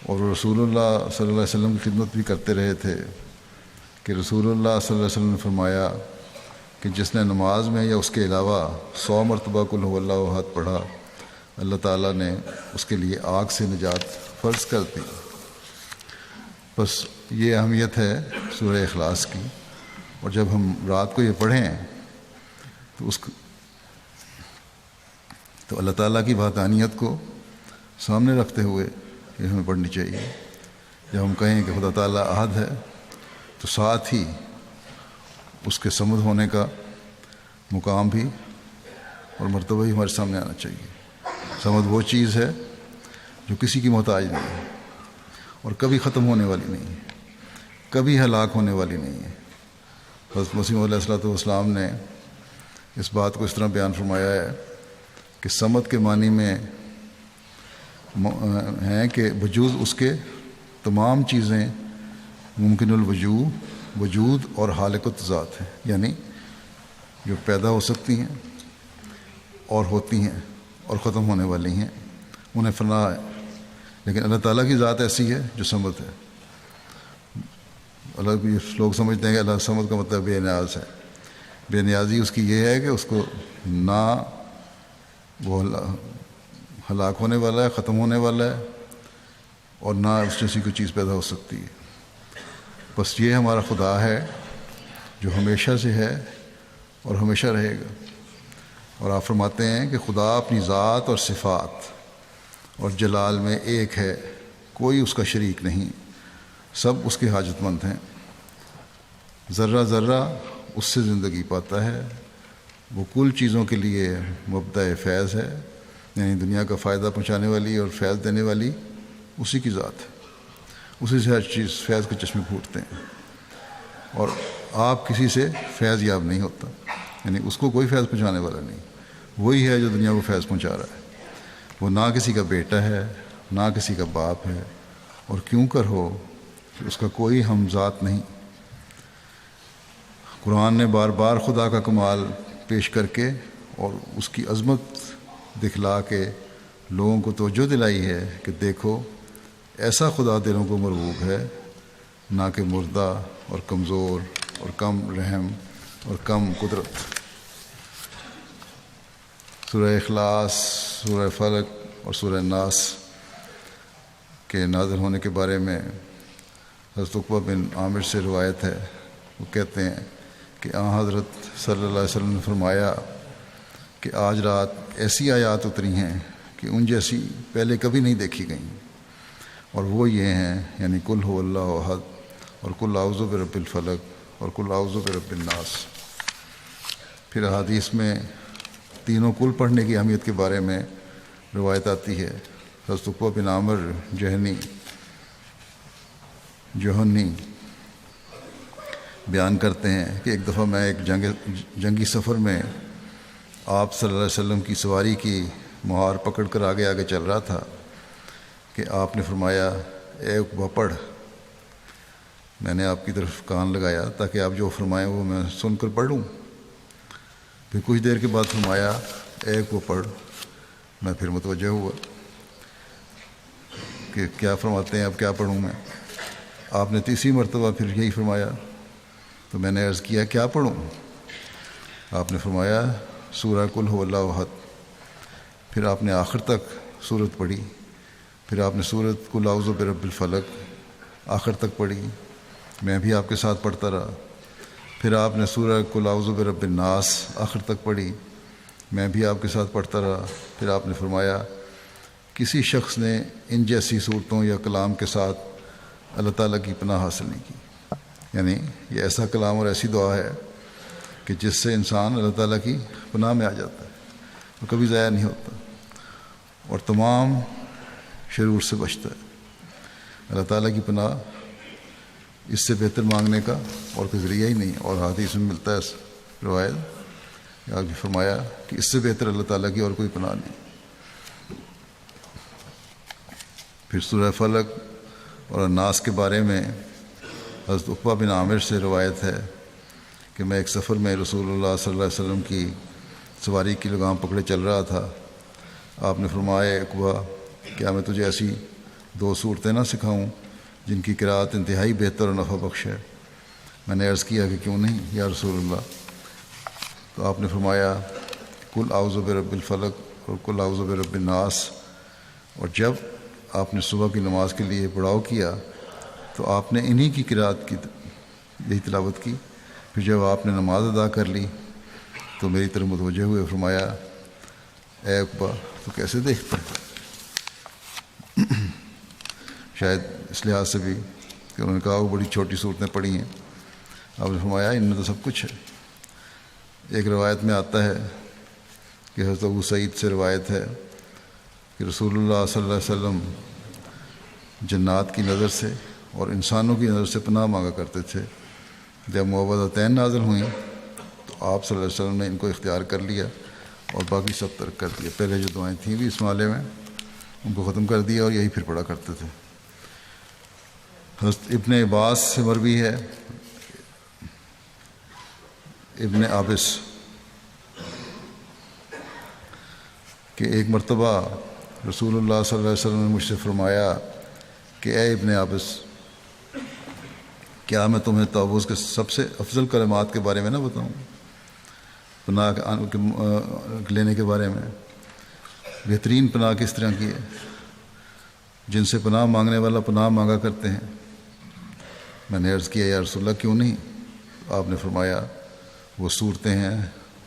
اور وہ رسول اللہ صلی اللہ علیہ وسلم کی خدمت بھی کرتے رہے تھے کہ رسول اللہ صلی اللہ علیہ وسلم نے فرمایا کہ جس نے نماز میں یا اس کے علاوہ 100 مرتبہ قل هو اللہ احد پڑھا اللہ تعالیٰ نے اس کے لیے آگ سے نجات فرض کر دی۔ بس یہ اہمیت ہے سورہ اخلاص کی، اور جب ہم رات کو یہ پڑھیں تو اللہ تعالیٰ کی وحدانیت کو سامنے رکھتے ہوئے یہ ہمیں پڑھنی چاہیے۔ جب ہم کہیں کہ خدا تعالیٰ احد ہے تو ساتھ ہی اس کے صمد ہونے کا مقام بھی اور مرتبہ بھی ہمارے سامنے آنا چاہیے۔ سمد وہ چیز ہے جو کسی کی محتاج نہیں ہے اور کبھی ختم ہونے والی نہیں ہے، کبھی ہلاک ہونے والی نہیں ہے۔ حضرت مسیح علیہ الصلوۃ والسلام نے اس بات کو اس طرح بیان فرمایا ہے کہ سمد کے معنی میں ہیں کہ وجود اس کے تمام چیزیں ممکن وجود اور حالقۃ ذات ہیں، یعنی جو پیدا ہو سکتی ہیں اور ہوتی ہیں اور ختم ہونے والی ہیں، انہیں فنا ہے۔ لیکن اللہ تعالیٰ کی ذات ایسی ہے جو سمد ہے۔ لوگ سمجھتے ہیں کہ اللہ سمد کا مطلب بے نیاز ہے۔ بے نیازی اس کی یہ ہے کہ اس کو نہ وہ ہلاک ہونے والا ہے، ختم ہونے والا ہے، اور نہ اس جیسی کوئی چیز پیدا ہو سکتی ہے۔ بس یہ ہمارا خدا ہے جو ہمیشہ سے ہے اور ہمیشہ رہے گا۔ اور آپ فرماتے ہیں کہ خدا اپنی ذات اور صفات اور جلال میں ایک ہے، کوئی اس کا شریک نہیں، سب اس کے حاجت مند ہیں۔ ذرہ ذرہ اس سے زندگی پاتا ہے، وہ کل چیزوں کے لیے مبدأ فیض ہے، یعنی دنیا کا فائدہ پہنچانے والی اور فیض دینے والی اسی کی ذات ہے، اسی سے ہر چیز فیض کے چشمے پھوٹتے ہیں، اور آپ کسی سے فیض یاب نہیں ہوتا، یعنی اس کو کوئی فیض پہنچانے والا نہیں، وہی ہے جو دنیا کو فیض پہنچا رہا ہے۔ وہ نہ کسی کا بیٹا ہے، نہ کسی کا باپ ہے، اور کیوں کر ہو کہ اس کا کوئی ہم ذات نہیں۔ قرآن نے بار بار خدا کا کمال پیش کر کے اور اس کی عظمت دکھلا کے لوگوں کو توجہ دلائی ہے کہ دیکھو ایسا خدا دلوں کو مرغوب ہے، نہ کہ مردہ اور کمزور اور کم رحم اور کم قدرت۔ سورہ اخلاص، سورہ فلق اور سورہ ناس کے نازل ہونے کے بارے میں حضرت عقبہ بن عامر سے روایت ہے، وہ کہتے ہیں کہ حضرت صلی اللہ علیہ وسلم نے فرمایا کہ آج رات ایسی آیات اتری ہیں کہ ان جیسی پہلے کبھی نہیں دیکھی گئیں، اور وہ یہ ہیں، یعنی قل هو اللہ احد اور قل اعوذ برب الفلق اور قل اعوذ برب الناس۔ پھر احادیث میں تینوں کل پڑھنے کی اہمیت کے بارے میں روایت آتی ہے۔ حضرت عقبہ بن عامر جوہنی بیان کرتے ہیں کہ ایک دفعہ میں ایک جنگی سفر میں آپ صلی اللہ علیہ وسلم کی سواری کی مہار پکڑ کر آگے آگے چل رہا تھا کہ آپ نے فرمایا اے عقبہ پڑھ۔ میں نے آپ کی طرف کان لگایا تاکہ آپ جو فرمائیں وہ میں سن کر پڑھ لوں۔ پھر کچھ دیر کے بعد فرمایا اے عقبہ پڑھ۔ میں پھر متوجہ ہوا کہ کیا فرماتے ہیں، اب کیا پڑھوں میں؟ آپ نے تیسری مرتبہ پھر یہی فرمایا، تو میں نے عرض کیا کیا پڑھوں؟ آپ نے فرمایا سورہ قل هو اللہ احد۔ پھر آپ نے آخر تک سورت پڑھی، پھر آپ نے سورت قل اعوذ برب الفلق آخر تک پڑھی، میں بھی آپ کے ساتھ پڑھتا رہا۔ پھر آپ نے سورہ قل اعوذ برب الناس آخر تک پڑھی، میں بھی آپ کے ساتھ پڑھتا رہا۔ پھر آپ نے فرمایا کسی شخص نے ان جیسی صورتوں یا کلام کے ساتھ اللہ تعالیٰ کی پناہ حاصل نہیں کی، یعنی یہ ایسا کلام اور ایسی دعا ہے کہ جس سے انسان اللہ تعالیٰ کی پناہ میں آ جاتا ہے اور کبھی ضائع نہیں ہوتا اور تمام شرور سے بچتا ہے۔ اللہ تعالیٰ کی پناہ اس سے بہتر مانگنے کا اور کوئی ذریعہ ہی نہیں، اور حدیث میں ملتا ہے روایت آپ نے فرمایا کہ اس سے بہتر اللہ تعالیٰ کی اور کوئی پناہ نہیں۔ پھر سورہ فلق اور الناس کے بارے میں حضرت عقبہ بن عامر سے روایت ہے کہ میں ایک سفر میں رسول اللہ صلی اللہ علیہ وسلم کی سواری کی لگام پکڑے چل رہا تھا۔ آپ نے فرمایا عقبہ کیا میں تجھے ایسی 2 صورتیں نہ سکھاؤں جن کی قرأت انتہائی بہتر اور نفع بخش ہے؟ میں نے عرض کیا کہ کیوں نہیں یا رسول اللہ؟ تو آپ نے فرمایا قل اعوذ برب الفلق اور قل اعوذ برب الناس۔ اور جب آپ نے صبح کی نماز کے لیے پڑاؤ کیا تو آپ نے انہی کی قرأت کی یہی تلاوت کی۔ پھر جب آپ نے نماز ادا کر لی تو میری طرف متوجہ ہوئے، فرمایا اے عقبہ تو کیسے دیکھتا ہے؟ شاید اس لحاظ سے بھی کہ انہوں نے کہا وہ بڑی چھوٹی صورتیں پڑھی ہیں۔ آپ نے فرمایا ان میں تو سب کچھ ہے۔ ایک روایت میں آتا ہے کہ حضرت ابو سعید سے روایت ہے کہ رسول اللہ صلی اللہ علیہ وسلم جنات کی نظر سے اور انسانوں کی نظر سے پناہ مانگا کرتے تھے۔ جب معوذتین نازل ہوئیں تو آپ صلی اللہ علیہ وسلم نے ان کو اختیار کر لیا اور باقی سب ترک کر دیا۔ پہلے جو دعائیں تھیں بھی اس معاملے میں ان کو ختم کر دیا اور یہی پھر پڑھا کرتے تھے۔ حضرت ابن عباس سے مروی ہے، ابن عابس، کہ ایک مرتبہ رسول اللہ صلی اللہ علیہ وسلم نے مجھ سے فرمایا کہ اے ابن عابس، کیا میں تمہیں تعوذ کے سب سے افضل کلمات کے بارے میں نہ بتاؤں، پناہ لینے کے بارے میں؟ بہترین پناہ کس طرح کی ہے؟ جن سے پناہ مانگنے والا پناہ مانگا کرتے ہیں۔ میں نے عرض کیا یا رسول اللہ کیوں نہیں؟ آپ نے فرمایا وہ صورتیں ہیں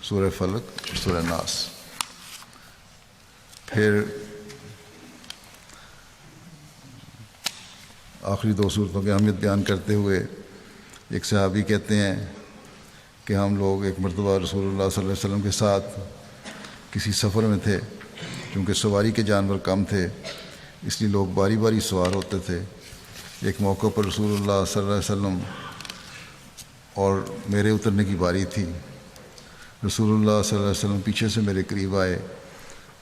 سورہ فلق اور سورہ ناس۔ پھر آخری دو صورتوں کی اہمیت بیان کرتے ہوئے ایک صحابی کہتے ہیں کہ ہم لوگ ایک مرتبہ رسول اللہ صلی اللہ علیہ وسلم کے ساتھ کسی سفر میں تھے۔ چونکہ سواری کے جانور کم تھے اس لیے لوگ باری باری سوار ہوتے تھے۔ ایک موقع پر رسول اللہ صلی اللہ علیہ وسلم اور میرے اترنے کی باری تھی۔ رسول اللہ صلی اللہ علیہ وسلم پیچھے سے میرے قریب آئے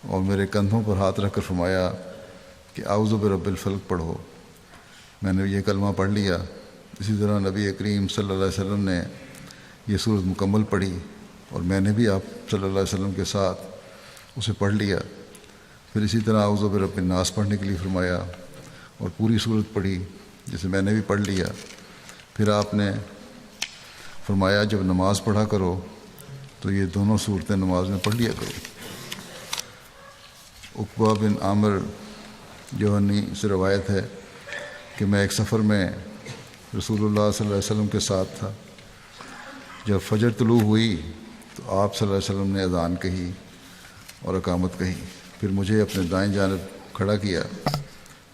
اور میرے کندھوں پر ہاتھ رکھ کر فرمایا کہ اعوذ برب الفلق پڑھو۔ میں نے یہ کلمہ پڑھ لیا۔ اسی طرح نبی کریم صلی اللہ علیہ وسلم نے یہ سورت مکمل پڑھی اور میں نے بھی آپ صلی اللہ علیہ وسلم کے ساتھ اسے پڑھ لیا۔ پھر اسی طرح اعوذ برب الناس پڑھنے کے لیے فرمایا اور پوری سورت پڑھی جسے میں نے بھی پڑھ لیا۔ پھر آپ نے فرمایا جب نماز پڑھا کرو تو یہ دونوں صورتیں نماز میں پڑھ لیا کرو۔ عقبہ بن عامر جوہنی سے روایت ہے کہ میں ایک سفر میں رسول اللہ صلی اللہ علیہ وسلم کے ساتھ تھا۔ جب فجر طلوع ہوئی تو آپ صلی اللہ علیہ وسلم نے اذان کہی اور اقامت کہی۔ پھر مجھے اپنے دائیں جانب کھڑا کیا۔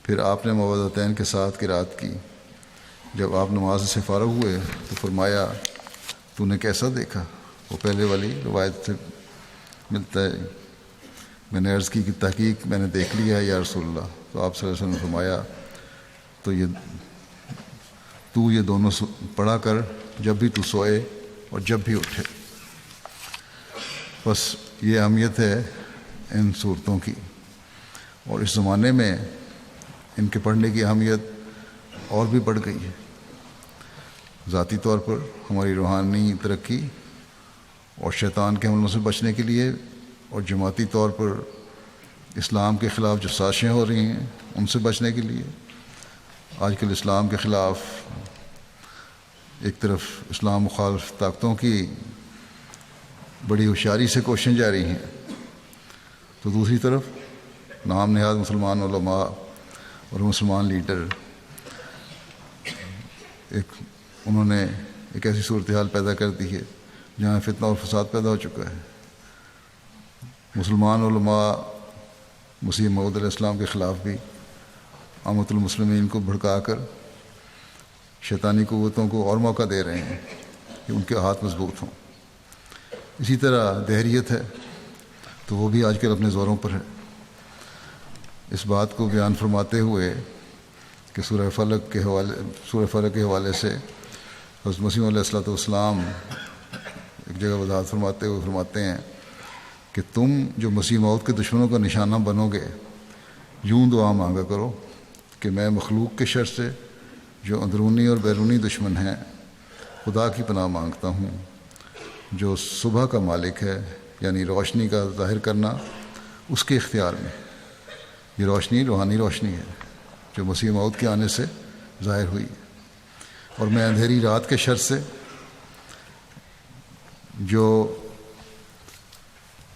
پھر آپ نے معوذتین کے ساتھ قرات کی۔ جب آپ نماز سے فارغ ہوئے تو فرمایا تو نے کیسا دیکھا؟ وہ پہلے والی روایت سے ملتا ہے۔ میں نے عرض کی کہ تحقیق میں نے دیکھ لیا ہے یا رسول اللہ۔ تو آپ صلی اللہ علیہ وسلم نے فرمایا تو یہ دونوں پڑھا کر جب بھی تو سوئے اور جب بھی اٹھے۔ بس یہ اہمیت ہے ان صورتوں کی، اور اس زمانے میں ان کے پڑھنے کی اہمیت اور بھی بڑھ گئی ہے۔ ذاتی طور پر ہماری روحانی ترقی اور شیطان کے حملوں سے بچنے کے لیے، اور جماعتی طور پر اسلام کے خلاف جو سازشیں ہو رہی ہیں ان سے بچنے کے لیے۔ آج کل اسلام کے خلاف ایک طرف اسلام مخالف طاقتوں کی بڑی ہوشیاری سے کوششیں جاری ہیں، تو دوسری طرف نام نہاد مسلمان علماء اور مسلمان لیڈر انہوں نے ایک ایسی صورتحال پیدا کر دی ہے جہاں فتنہ اور فساد پیدا ہو چکا ہے۔ مسلمان علماء مسیح موعود علیہ السلام کے خلاف بھی عامۃ المسلمین کو بھڑکا کر شیطانی قوتوں کو اور موقع دے رہے ہیں کہ ان کے ہاتھ مضبوط ہوں۔ اسی طرح دہریت ہے تو وہ بھی آج کل اپنے زوروں پر ہے۔ اس بات کو بیان فرماتے ہوئے کہ سورہ فلق کے حوالے سے حضرت مسیح علیہ السلام ایک جگہ وضاحت فرماتے ہوئے فرماتے ہیں کہ تم جو مسیح موعود کے دشمنوں کا نشانہ بنو گے، یوں دعا مانگا کرو کہ میں مخلوق کے شر سے جو اندرونی اور بیرونی دشمن ہیں خدا کی پناہ مانگتا ہوں جو صبح کا مالک ہے، یعنی روشنی کا ظاہر کرنا اس کے اختیار میں۔ یہ روشنی روحانی روشنی ہے جو مسیح موعود کے آنے سے ظاہر ہوئی، اور میں اندھیری رات کے شر سے جو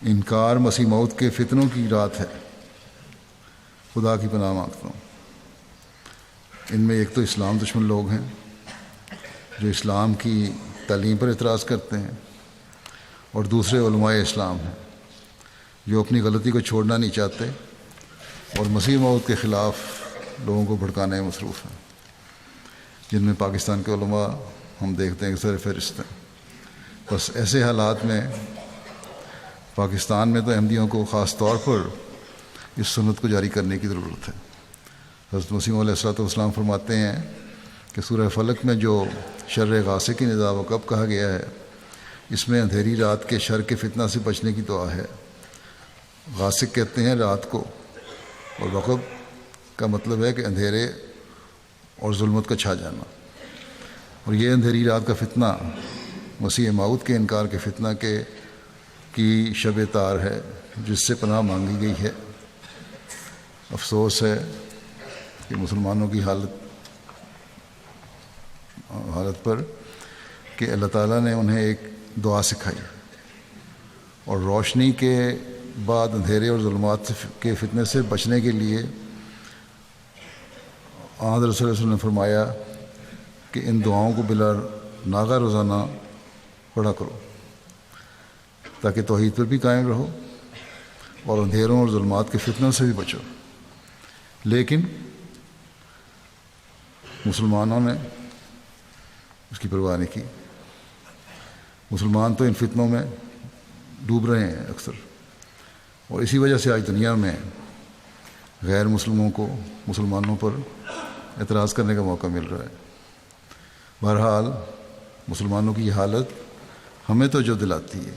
انکار مسیح موعود کے فتنوں کی رات ہے خدا کی پناہ مانگتا ہوں۔ ان میں ایک تو اسلام دشمن لوگ ہیں جو اسلام کی تعلیم پر اعتراض کرتے ہیں، اور دوسرے علماء اسلام ہیں جو اپنی غلطی کو چھوڑنا نہیں چاہتے اور مسیح موعود کے خلاف لوگوں کو بھڑکانے میں مصروف ہیں، جن میں پاکستان کے علماء ہم دیکھتے ہیں کہ سر فہرست ہیں۔ بس ایسے حالات میں پاکستان میں تو احمدیوں کو خاص طور پر اس سنت کو جاری کرنے کی ضرورت ہے۔ حضرت مسیح علیہ السلام فرماتے ہیں کہ سورہ فلق میں جو شر غاسق اذا وقب کہا گیا ہے، اس میں اندھیری رات کے شر کے فتنہ سے بچنے کی دعا ہے۔ غاسق کہتے ہیں رات کو، اور وقب کا مطلب ہے کہ اندھیرے اور ظلمت کا چھا جانا، اور یہ اندھیری رات کا فتنہ مسیح موعود کے انکار کے فتنہ کی شب تار ہے، جس سے پناہ مانگی گئی ہے۔ افسوس ہے کہ مسلمانوں کی حالت پر کہ اللہ تعالیٰ نے انہیں ایک دعا سکھائی، اور روشنی کے بعد اندھیرے اور ظلمات کے فتنے سے بچنے کے لیے حضرت رسول اللہ علیہ وسلم نے فرمایا کہ ان دعاؤں کو بلا ناغہ روزانہ پڑھا کرو، تاکہ توحید پر بھی قائم رہو اور اندھیروں اور ظلمات کے فتنوں سے بھی بچو۔ لیکن مسلمانوں نے اس کی پرواہ نہیں کی۔ مسلمان تو ان فتنوں میں ڈوب رہے ہیں اکثر، اور اسی وجہ سے آج دنیا میں غیر مسلموں کو مسلمانوں پر اعتراض کرنے کا موقع مل رہا ہے۔ بہرحال مسلمانوں کی یہ حالت ہمیں تو جو دلاتی ہے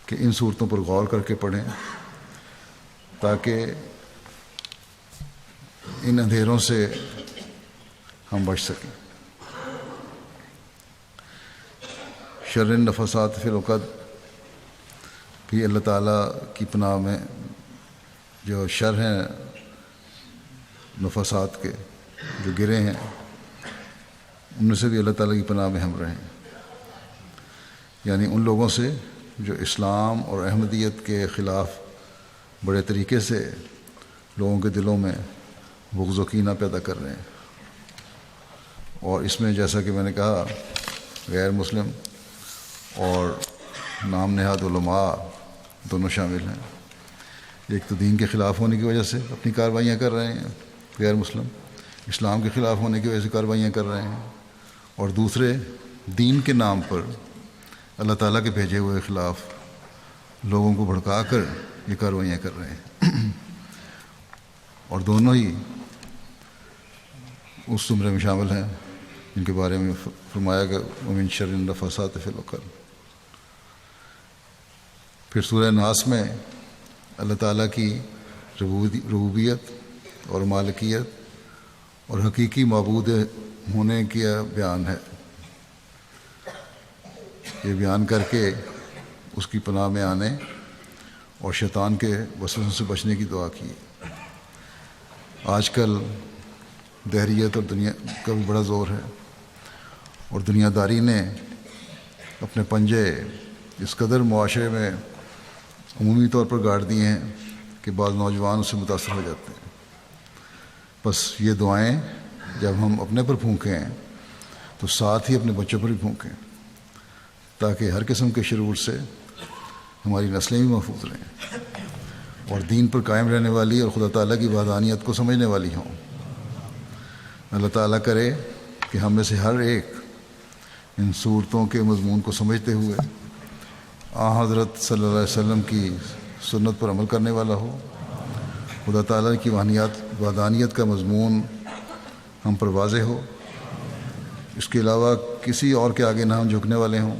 کہ ان صورتوں پر غور کر کے پڑھیں، تاکہ ان اندھیروں سے ہم بچ سکیں۔ شر النفاسات فی العقد بھی اللہ تعالیٰ کی پناہ میں، جو شر ہیں نفاسات کے جو گرے ہیں، ان میں سے بھی اللہ تعالیٰ کی پناہ میں ہم رہیں، یعنی ان لوگوں سے جو اسلام اور احمدیت کے خلاف بڑے طریقے سے لوگوں کے دلوں میں بغض و کینہ پیدا کر رہے ہیں۔ اور اس میں جیسا کہ میں نے کہا، غیر مسلم اور نام نہاد علماء دونوں شامل ہیں۔ ایک تو دین کے خلاف ہونے کی وجہ سے اپنی کارروائیاں کر رہے ہیں غیر مسلم، اسلام کے خلاف ہونے کی وجہ سے کارروائیاں کر رہے ہیں، اور دوسرے دین کے نام پر اللہ تعالیٰ کے بھیجے ہوئے خلاف لوگوں کو بھڑکا کر یہ کارروائیاں کر رہے ہیں، اور دونوں ہی اس زمرے میں شامل ہیں جن کے بارے میں فرمایا کہ ومن شر النفاسات فی العقد۔ پھر سورہ ناس میں اللہ تعالیٰ کی ربوبیت اور مالکیت اور حقیقی معبود ہونے کا بیان ہے۔ یہ بیان کر کے اس کی پناہ میں آنے اور شیطان کے وسوسوں سے بچنے کی دعا کی۔ آج کل دہریت اور دنیا کا بھی بڑا زور ہے، اور دنیا داری نے اپنے پنجے اس قدر معاشرے میں عمومی طور پر گاڑ دیے ہیں کہ بعض نوجوان اس سے متاثر ہو جاتے ہیں۔ بس یہ دعائیں جب ہم اپنے پر پھونکیں تو ساتھ ہی اپنے بچوں پر بھی پھونکیں، تاکہ ہر قسم کے شرور سے ہماری نسلیں بھی محفوظ رہیں اور دین پر قائم رہنے والی اور خدا تعالیٰ کی وحدانیت کو سمجھنے والی ہوں۔ اللہ تعالیٰ کرے کہ ہم میں سے ہر ایک ان صورتوں کے مضمون کو سمجھتے ہوئے حضرت صلی اللہ علیہ وسلم کی سنت پر عمل کرنے والا ہو، خدا تعالیٰ کی وحدانیت کا مضمون ہم پر واضح ہو، اس کے علاوہ کسی اور کے آگے نہ ہم جھکنے والے ہوں،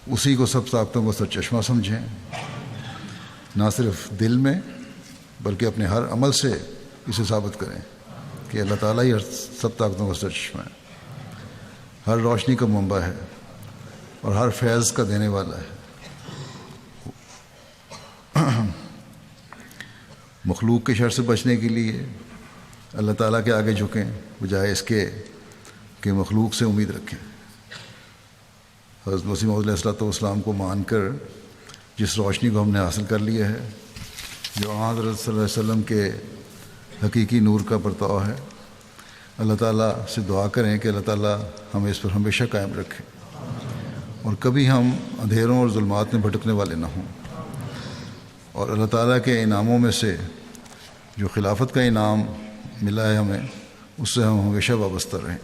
اسی کو سب طاقتوں کو سرچشمہ سمجھیں، نہ صرف دل میں بلکہ اپنے ہر عمل سے اسے ثابت کریں کہ اللہ تعالیٰ ہی سب طاقتوں کا سرچشمہ ہے، ہر روشنی کا منبع ہے اور ہر فیض کا دینے والا ہے۔ مخلوق کے شر سے بچنے کے لیے اللہ تعالیٰ کے آگے جھکیں بجائے اس کے کہ مخلوق سے امید رکھیں۔ حضرت مسیح موعود علیہ السلام کو مان کر جس روشنی کو ہم نے حاصل کر لیا ہے، جو حضرت صلی اللہ علیہ وسلم کے حقیقی نور کا پرتاؤ ہے، اللہ تعالیٰ سے دعا کریں کہ اللہ تعالیٰ ہمیں اس پر ہمیشہ قائم رکھے اور کبھی ہم اندھیروں اور ظلمات میں بھٹکنے والے نہ ہوں، اور اللہ تعالیٰ کے انعاموں میں سے جو خلافت کا انعام ملا ہے ہمیں، اس سے ہم ہمیشہ وابستہ رہیں۔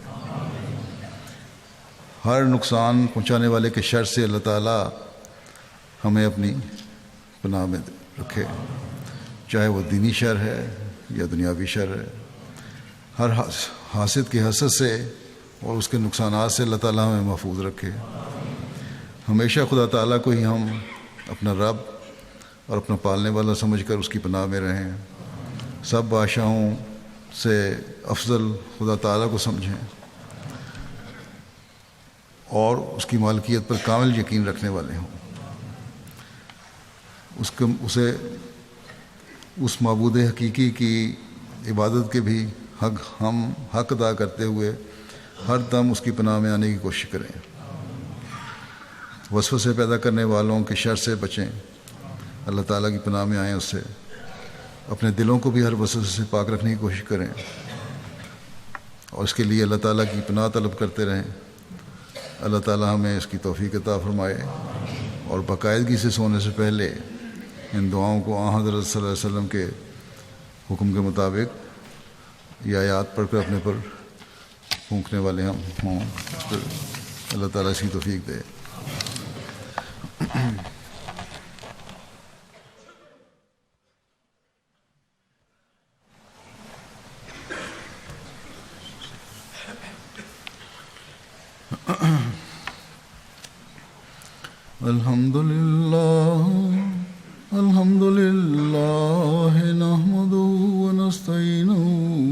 ہر نقصان پہنچانے والے کے شر سے اللہ تعالیٰ ہمیں اپنی پناہ میں رکھے چاہے وہ دینی شر ہے یا دنیاوی شر ہے. ہر حاسد کی حسد سے اور اس کے نقصانات سے اللہ تعالیٰ ہمیں محفوظ رکھے. ہمیشہ خدا تعالیٰ کو ہی ہم اپنا رب اور اپنا پالنے والا سمجھ کر اس کی پناہ میں رہیں. سب بادشاہوں سے افضل خدا تعالیٰ کو سمجھیں اور اس کی مالکیت پر کامل یقین رکھنے والے ہوں. اسے اس معبود حقیقی کی عبادت کے بھی حق ادا کرتے ہوئے ہر دم اس کی پناہ میں آنے کی کوشش کریں. وسوسے پیدا کرنے والوں کے شر سے بچیں. اللہ تعالیٰ کی پناہ میں آئیں اس سے. اپنے دلوں کو بھی ہر وسوسے سے پاک رکھنے کی کوشش کریں اور اس کے لیے اللہ تعالیٰ کی پناہ طلب کرتے رہیں. اللہ تعالیٰ ہمیں اس کی توفیق عطا فرمائے اور باقاعدگی سے سونے سے پہلے ان دعاؤں کو حضرت صلی اللہ علیہ وسلم کے حکم کے مطابق یہ آیات پڑھ کر اپنے پر پھونکنے والے ہم ہوں. اللہ تعالیٰ اس کی توفیق دے. الحمد لله نحمده ونستعينه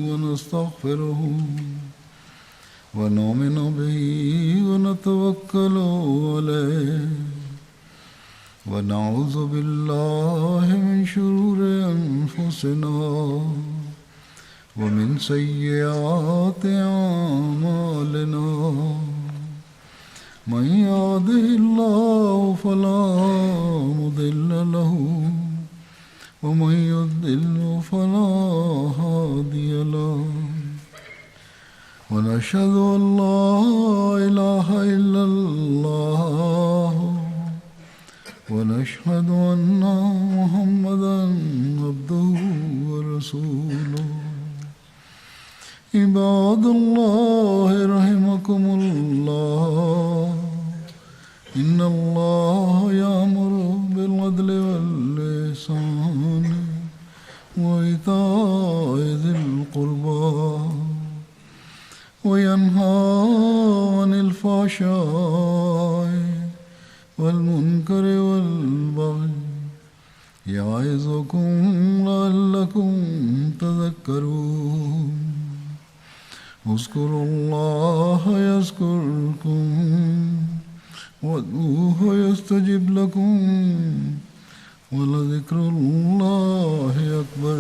ونستغفره ونؤمن به ونتوكل عليه ونعوذ بالله من شرور أنفسنا ومن سيئات أعمالنا. من يهده الله فلا مضل له ومن يضلل فلا هادي له. ونشهد أن لا إله إلا الله ونشهد أن محمدا عبده ورسوله. عباد الله رحمكم الله إن الله يأمر بالعدل والإحسان وإيتاء ذي القربى وينهى عن الفحشاء والمنكر والبغي يعظكم لعلكم تذكرون. اذكروا الله يذكركم وادعوه يستجب لكم ولذكر الله أكبر.